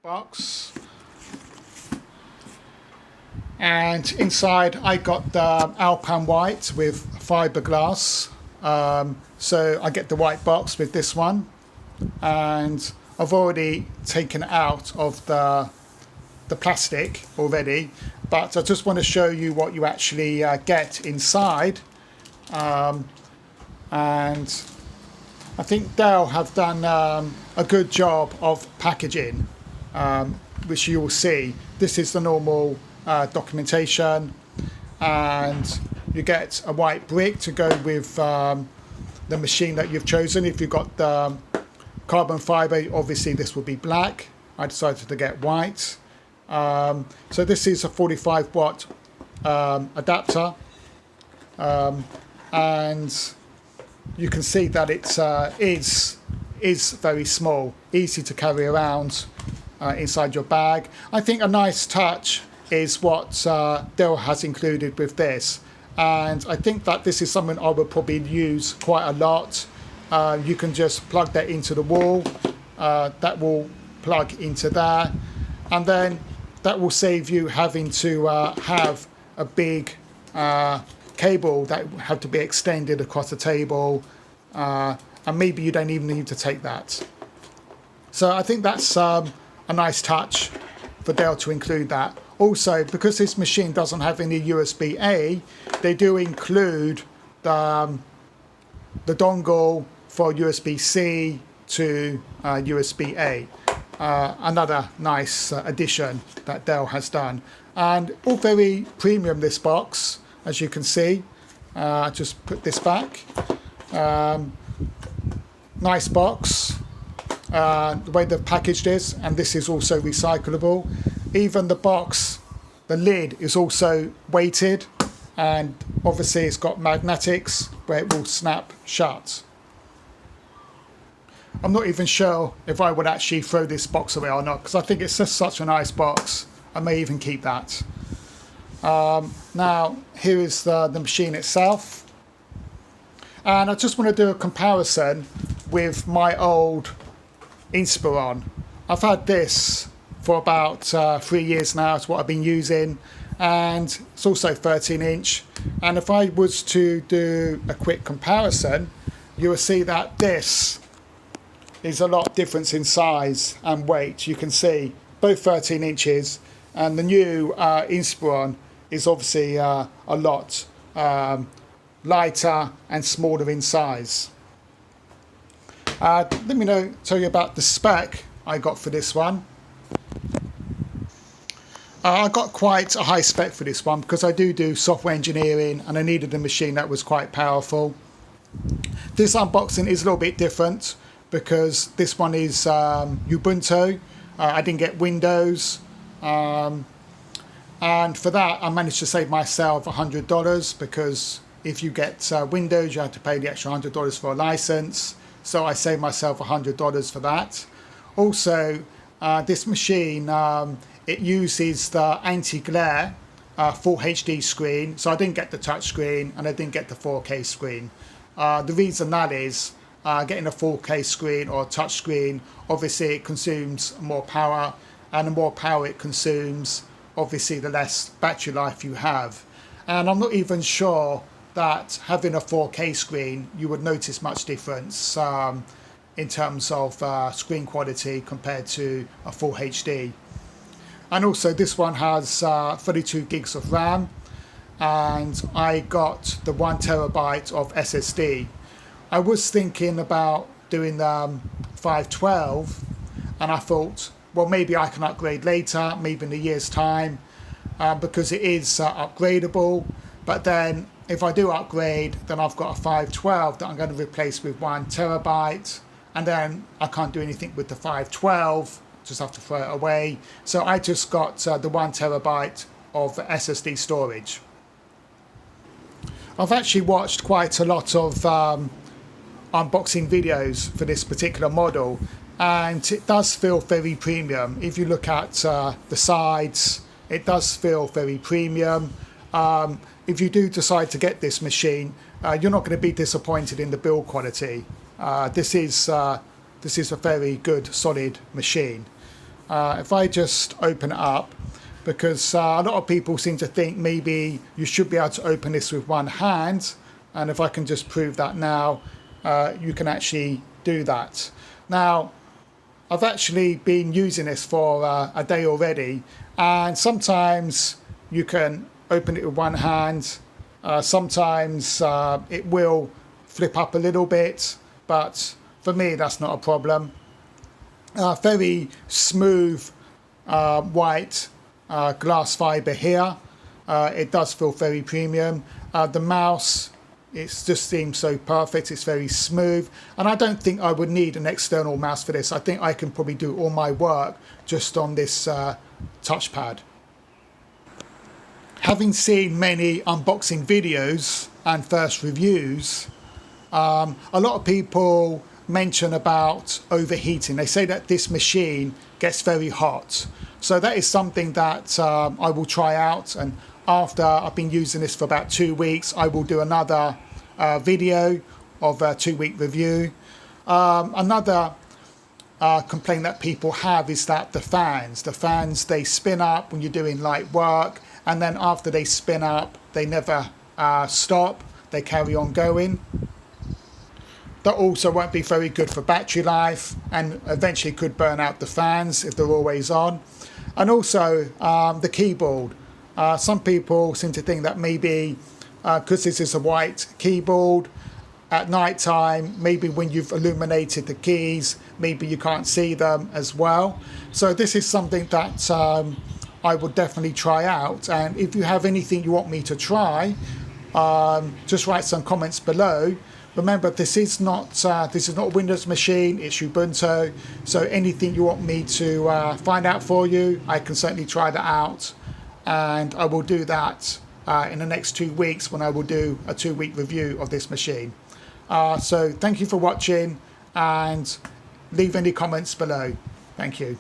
box, and inside I got the Alpine white with fiberglass. So I get the white box with this one, and I've already taken it out of the plastic already, but I just want to show you what you actually get inside. And I think Dell have done a good job of packaging, which you will see. This is the normal documentation, and you get a white brick to go with the machine that you've chosen. If you've got the carbon fiber, obviously this will be black. I decided to get white. So this is a 45 watt adapter, and you can see that it is very small, easy to carry around inside your bag. I think a nice touch is what Dell has included with this, and I think that this is something I would probably use quite a lot. You can just plug that into the wall, that will plug into there, and then that will save you having to have a big cable that have to be extended across the table, and maybe you don't even need to take that. So I think that's a nice touch for Dell to include that. Also, because this machine doesn't have any USB-A, they do include the dongle for USB-C to USB-A. Another nice addition that Dell has done, and all very premium, this box, as you can see. Just put this back. Nice box, the way they've packaged this, and this is also recyclable. Even the box, the lid is also weighted, and obviously it's got magnetics where it will snap shut. I'm not even sure if I would actually throw this box away or not, because I think it's just such a nice box. I may even keep that. Now, here is the machine itself. And I just want to do a comparison with my old Inspiron. I've had this for about 3 years now. It's what I've been using. And it's also 13-inch. And if I was to do a quick comparison, you will see that this is a lot difference in size and weight. You can see both 13 inches, and the new Inspiron is obviously a lot lighter and smaller in size. Let me tell you about the spec I got for this one. I got quite a high spec for this one because I do software engineering, and I needed a machine that was quite powerful. This unboxing is a little bit different because this one is Ubuntu. I didn't get Windows, and for that I managed to save myself $100, because if you get Windows, you have to pay the extra $100 for a license. So I saved myself $100 for that. Also, this machine, it uses the anti-glare full HD screen, so I didn't get the touch screen and I didn't get the 4K screen. The reason that is, getting a 4K screen or a touch screen, obviously it consumes more power, and the more power it consumes, obviously the less battery life you have. And I'm not even sure that having a 4K screen you would notice much difference in terms of screen quality compared to a full HD. And also this one has 32 gigs of RAM, and I got the 1 terabyte of SSD. I was thinking about doing 512, and I thought, well, maybe I can upgrade later, maybe in a year's time, because it is upgradable. But then if I do upgrade, then I've got a 512 that I'm going to replace with 1 terabyte, and then I can't do anything with the 512, just have to throw it away. So I just got the 1 terabyte of SSD storage. I've actually watched quite a lot of unboxing videos for this particular model, and it does feel very premium. If you look at the sides, it does feel very premium. If you do decide to get this machine, you're not going to be disappointed in the build quality. This is a very good, solid machine. if I just open it up, because a lot of people seem to think maybe you should be able to open this with one hand, and if I can just prove that now, you can actually do that. Now, I've actually been using this for a day already, and sometimes you can open it with one hand, sometimes it will flip up a little bit, but for me that's not a problem. Very smooth white glass fiber here. It does feel very premium. The mouse, it just seems so perfect. It's very smooth, and I don't think I would need an external mouse for this. I think I can probably do all my work just on this touchpad. Having seen many unboxing videos and first reviews, a lot of people mention about overheating. They say that this machine gets very hot. So that is something that I will try out, and after I've been using this for about 2 weeks, I will do another video of a 2-week review. Another complaint that people have is that the fans, they spin up when you're doing light work, and then after they spin up, they never stop, they carry on going. That also won't be very good for battery life, and eventually could burn out the fans if they're always on. And also the keyboard. Some people seem to think that maybe because this is a white keyboard, at night time, maybe when you've illuminated the keys, maybe you can't see them as well. So this is something that I would definitely try out. And if you have anything you want me to try, just write some comments below. Remember, this is not a Windows machine, it's Ubuntu. So anything you want me to find out for you, I can certainly try that out. And I will do that in the next 2 weeks when I will do a 2-week review of this machine. So thank you for watching, and leave any comments below. Thank you.